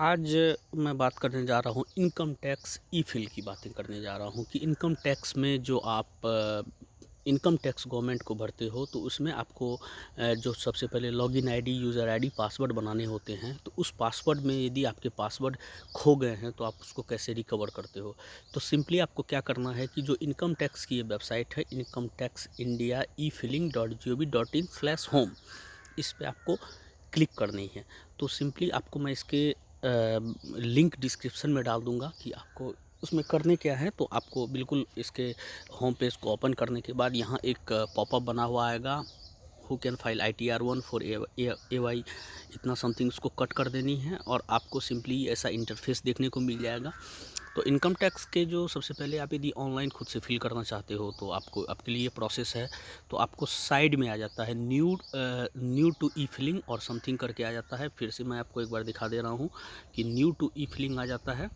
आज मैं बात करने जा रहा हूँ इनकम टैक्स ई फिल की बातें करने जा रहा हूँ कि इनकम टैक्स में जो आप इनकम टैक्स गवर्नमेंट को भरते हो तो उसमें आपको जो सबसे पहले login ID, user ID, password बनाने होते हैं। तो उस पासवर्ड में यदि आपके पासवर्ड खो गए हैं तो आप उसको कैसे रिकवर करते हो। तो सिंपली आपको क्या करना है कि जो इनकम टैक्स की ये वेबसाइट है इनकम टैक्स इंडिया e-filing.gov.in/home, इस पे आपको क्लिक करनी है। तो सिंपली आपको मैं इसके लिंक डिस्क्रिप्शन में डाल दूंगा कि आपको उसमें करने क्या है। तो आपको बिल्कुल इसके होम पेज को ओपन करने के बाद यहाँ एक पॉपअप बना हुआ आएगा, who can file ITR-1 for AY इतना समथिंग, उसको कट कर देनी है और आपको सिंपली ऐसा इंटरफेस देखने को मिल जाएगा। तो इनकम टैक्स के जो सबसे पहले आप यदि ऑनलाइन खुद से फिल करना चाहते हो तो आपको आपके लिए ये प्रोसेस है। तो आपको साइड में आ जाता है न्यू टू ई फिलिंग और समथिंग करके आ जाता है। फिर से मैं आपको एक बार दिखा दे रहा हूँ कि न्यू टू ई फिलिंग आ जाता है।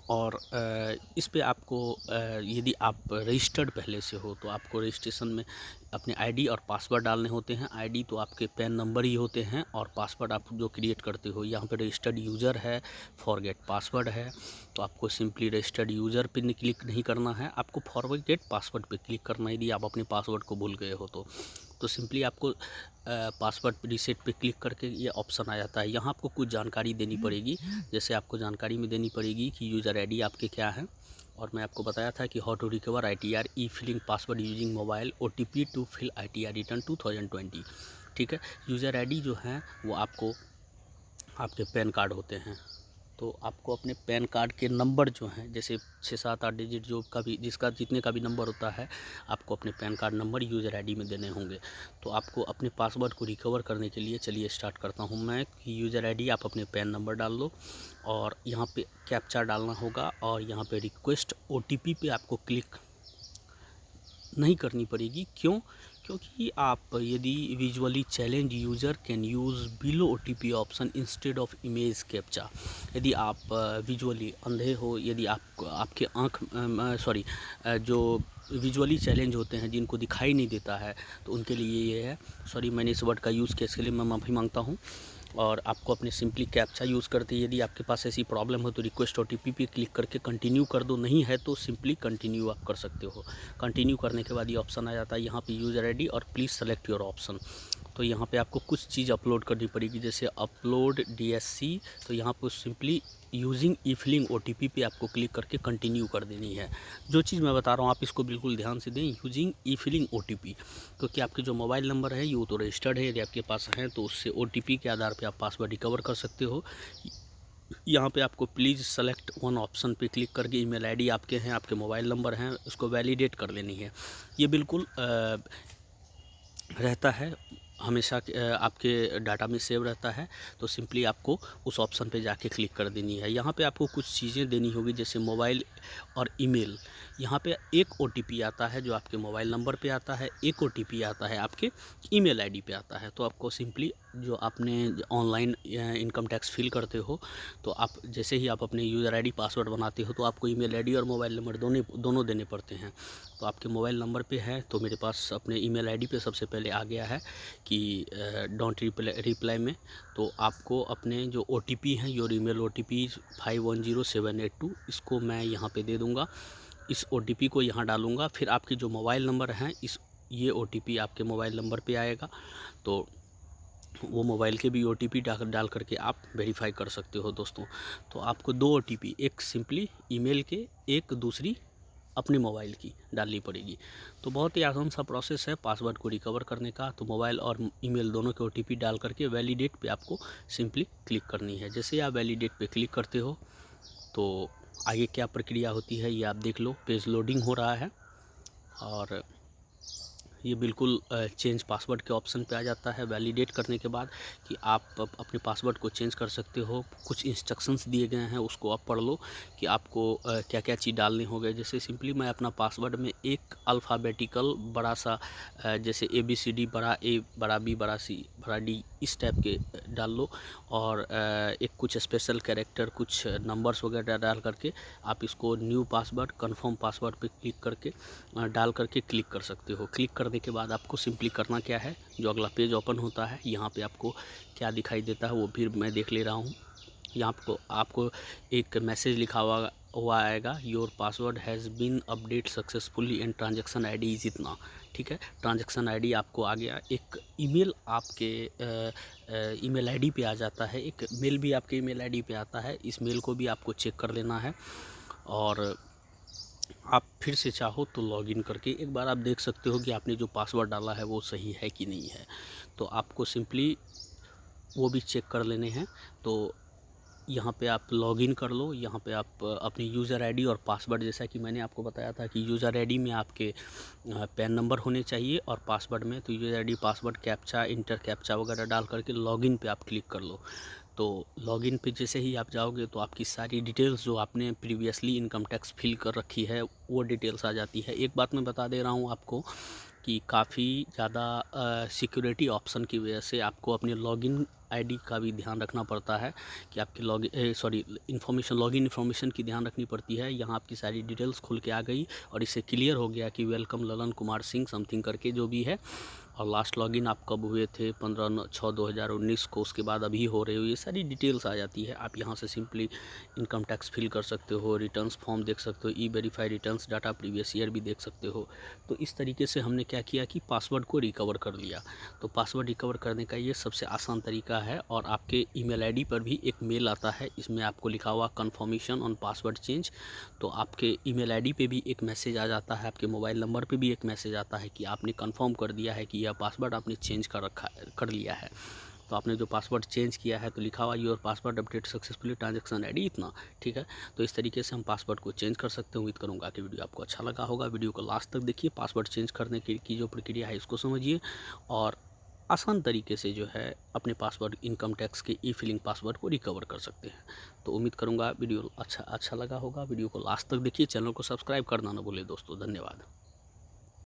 और इस पे आपको यदि आप रजिस्टर्ड पहले से हो तो आपको रजिस्ट्रेशन में अपने आईडी और पासवर्ड डालने होते हैं। आईडी तो आपके पैन नंबर ही होते हैं और पासवर्ड आप जो क्रिएट करते हो, यहाँ पे रजिस्टर्ड यूज़र है, फॉरगेट पासवर्ड है। तो आपको सिंपली रजिस्टर्ड यूज़र पे क्लिक नहीं करना है, आपको फॉरगेट पासवर्ड पे क्लिक करना है यदि आप अपने पासवर्ड को भूल गए हो तो सिंपली आपको पासवर्ड रीसेट पे क्लिक करके ये ऑप्शन आ जाता है। यहाँ आपको कुछ जानकारी देनी पड़ेगी, जैसे आपको जानकारी में देनी पड़ेगी कि यूज़र आईडी आपके क्या है। और मैं आपको बताया था कि how to recover ITR e filing password using mobile OTP to fill ITR return 2020। ठीक है, यूज़र आईडी जो है वो आपको आपके पैन कार्ड होते हैं। तो आपको अपने पैन कार्ड के नंबर जो हैं, जैसे 6 7 8 डिजिट जो का भी जिसका जितने का भी नंबर होता है, आपको अपने pan card number user ID में देने होंगे। तो आपको अपने पासवर्ड को रिकवर करने के लिए चलिए स्टार्ट करता हूं मैं कि यूज़र आईडी आप अपने पैन नंबर डाल लो और यहाँ पे कैप्चा डालना होगा और यहाँ पे रिक्वेस्ट OTP पे आपको क्लिक नहीं करनी पड़ेगी। क्यों? क्योंकि आप यदि visually challenge user can use below OTP option instead of image captcha. यदि आप विजुअली अंधे हो, यदि आप आपके आँख जो विजुअली चैलेंज होते हैं जिनको दिखाई नहीं देता है तो उनके लिए ये है। सॉरी, मैंने इस वर्ड का यूज़ किया, इसके लिए मैं माफ़ी मांगता हूँ। और आपको अपने सिंपली कैप्चा यूज़ करते यदि आपके पास ऐसी प्रॉब्लम हो तो रिक्वेस्ट OTP पे क्लिक करके कंटिन्यू कर दो, नहीं है तो सिंपली कंटिन्यू आप कर सकते हो। कंटिन्यू करने के बाद ये ऑप्शन आ जाता है यहाँ पे यूज़र आईडी और प्लीज़ सेलेक्ट योर ऑप्शन। तो यहाँ पे आपको कुछ चीज़ अपलोड करनी पड़ेगी, जैसे अपलोड DSC। तो यहाँ पर सिंपली यूजिंग ई फिलिंग OTP पे आपको क्लिक करके कंटिन्यू कर देनी है। जो चीज़ मैं बता रहा हूँ आप इसको बिल्कुल ध्यान से दें, यूजिंग ई फिलिंग OTP, क्योंकि आपके जो मोबाइल नंबर है ये वो तो रजिस्टर्ड है, यदि आपके पास है तो उससे OTP के आधार पे आप पासवर्ड रिकवर कर सकते हो। यहाँ पे आपको प्लीज़ सेलेक्ट वन ऑप्शन पे क्लिक करके ईमेल आईडी आपके हैं, आपके मोबाइल नंबर हैं, उसको वैलिडेट कर लेनी है। ये बिल्कुल रहता है हमेशा आपके डाटा में सेव रहता है। तो सिंपली आपको उस ऑप्शन पे जाके क्लिक कर देनी है। यहाँ पे आपको कुछ चीज़ें देनी होगी, जैसे मोबाइल और ईमेल। यहाँ पे एक OTP आता है जो आपके मोबाइल नंबर पे आता है, एक OTP आता है आपके ईमेल आईडी पे आता है। तो आपको सिंपली जो आपने ऑनलाइन इनकम टैक्स फिल करते हो तो आप जैसे ही आप अपने यूज़र आईडी पासवर्ड बनाते हो तो आपको ईमेल आईडी और मोबाइल नंबर दोनों देने पड़ते हैं। तो आपके मोबाइल नंबर पे है तो मेरे पास अपने ईमेल आईडी पे सबसे पहले आ गया है कि डोंट रिप्लाई में। तो आपको अपने जो OTP हैं, योर ईमेल OTP 510782, इसको मैं यहाँ पे दे दूँगा। इस OTP को यहाँ डालूँगा, फिर आपके जो मोबाइल नंबर हैं ये OTP आपके मोबाइल नंबर पे आएगा। तो वो मोबाइल के भी OTP डाल करके आप वेरीफाई कर सकते हो दोस्तों। तो आपको 2 OTP, एक सिंपली ईमेल के, एक दूसरी अपने मोबाइल की डालनी पड़ेगी। तो बहुत ही आसान सा प्रोसेस है पासवर्ड को रिकवर करने का। तो मोबाइल और ईमेल दोनों के OTP डाल करके वैलिडेट पे आपको सिंपली क्लिक करनी है। जैसे आप वैलिडेट पे क्लिक करते हो तो आगे क्या प्रक्रिया होती है ये आप देख लो। पेज लोडिंग हो रहा है और ये बिल्कुल चेंज पासवर्ड के ऑप्शन पे आ जाता है वैलिडेट करने के बाद कि आप अपने पासवर्ड को चेंज कर सकते हो। कुछ इंस्ट्रक्शंस दिए गए हैं उसको आप पढ़ लो कि आपको क्या क्या चीज़ डालने होंगे। जैसे सिंपली मैं अपना पासवर्ड में एक अल्फ़ाबेटिकल बड़ा सा जैसे ABCD, बड़ा A, बड़ा B, बड़ा C, बड़ा D, इस टाइप के डाल लो। और एक कुछ स्पेशल कैरेक्टर, कुछ नंबर्स वगैरह डाल करके आप इसको न्यू पासवर्ड, कन्फर्म पासवर्ड पे क्लिक करके डाल करके क्लिक कर सकते हो। क्लिक करने के बाद आपको सिंपली करना क्या है, जो अगला पेज ओपन होता है यहाँ पे आपको क्या दिखाई देता है वो फिर मैं देख ले रहा हूँ। यहाँ आपको एक मैसेज लिखा हुआ आएगा, your password has been update successfully and transaction ID is इतना। ठीक है, ट्रांजैक्शन आईडी आपको आ गया। एक ईमेल आपके ईमेल आईडी पे आ जाता है, एक मेल भी आपके ईमेल आईडी पे आता है। इस मेल को भी आपको चेक कर लेना है और आप फिर से चाहो तो लॉगिन करके एक बार आप देख सकते हो कि आपने जो पासवर्ड डाला है वो सही है कि नहीं है। तो आपको सिंपली वो भी चेक कर लेने हैं। तो यहाँ पे आप लॉगिन कर लो। यहाँ पे आप अपनी यूज़र आईडी और पासवर्ड, जैसा कि मैंने आपको बताया था कि यूज़र आईडी में आपके पैन नंबर होने चाहिए और पासवर्ड में तो user ID, password, captcha, inter captcha वगैरह डाल करके लॉगिन पे आप क्लिक कर लो। तो लॉगिन पे जैसे ही आप जाओगे तो आपकी सारी डिटेल्स जो आपने प्रीवियसली इनकम टैक्स फिल कर रखी है वो डिटेल्स आ जाती है। एक बात मैं बता दे रहा हूँ आपको कि काफ़ी ज़्यादा सिक्योरिटी ऑप्शन की वजह से आपको अपने लॉगिन आईडी का भी ध्यान रखना पड़ता है कि आपकी लॉगिन इन्फॉर्मेशन की ध्यान रखनी पड़ती है। यहाँ आपकी सारी डिटेल्स खुल के आ गई और इससे क्लियर हो गया कि वेलकम ललन कुमार सिंह समथिंग करके जो भी है। और लास्ट लॉगिन आप कब हुए थे, 15/6/2019 को, उसके बाद अभी हो रहे हो, ये सारी डिटेल्स आ जाती है। आप यहाँ से सिंपली इनकम टैक्स फिल कर सकते हो, रिटर्न्स फॉर्म देख सकते हो, ई-वेरीफाई रिटर्न्स डाटा प्रीवियस ईयर भी देख सकते हो। तो इस तरीके से हमने क्या किया कि पासवर्ड को रिकवर कर लिया। तो पासवर्ड रिकवर करने का ये सबसे आसान तरीका है। और आपके ईमेल आईडी पर भी एक मेल आता है, इसमें आपको लिखा हुआ कन्फर्मेशन ऑन पासवर्ड चेंज। तो आपके ईमेल आईडी पे भी एक मैसेज आ जाता है, आपके मोबाइल नंबर पे भी एक मैसेज आता है कि आपने कन्फर्म कर दिया है कि यह पासवर्ड आपने चेंज कर लिया है। तो आपने जो पासवर्ड चेंज किया है तो लिखा हुआ your password update successfully transaction ID इतना। ठीक है, तो इस तरीके से हम पासवर्ड को चेंज कर सकते हैं। उम्मीद करूँगा कि वीडियो आपको अच्छा लगा होगा। वीडियो को लास्ट तक देखिए, पासवर्ड चेंज करने की जो प्रक्रिया है इसको समझिए और आसान तरीके से जो है अपने पासवर्ड, इनकम टैक्स के ई फिलिंग पासवर्ड को रिकवर कर सकते हैं। तो उम्मीद करूँगा वीडियो अच्छा लगा होगा। वीडियो को लास्ट तक देखिए, चैनल को सब्सक्राइब करना ना भूलें दोस्तों। धन्यवाद।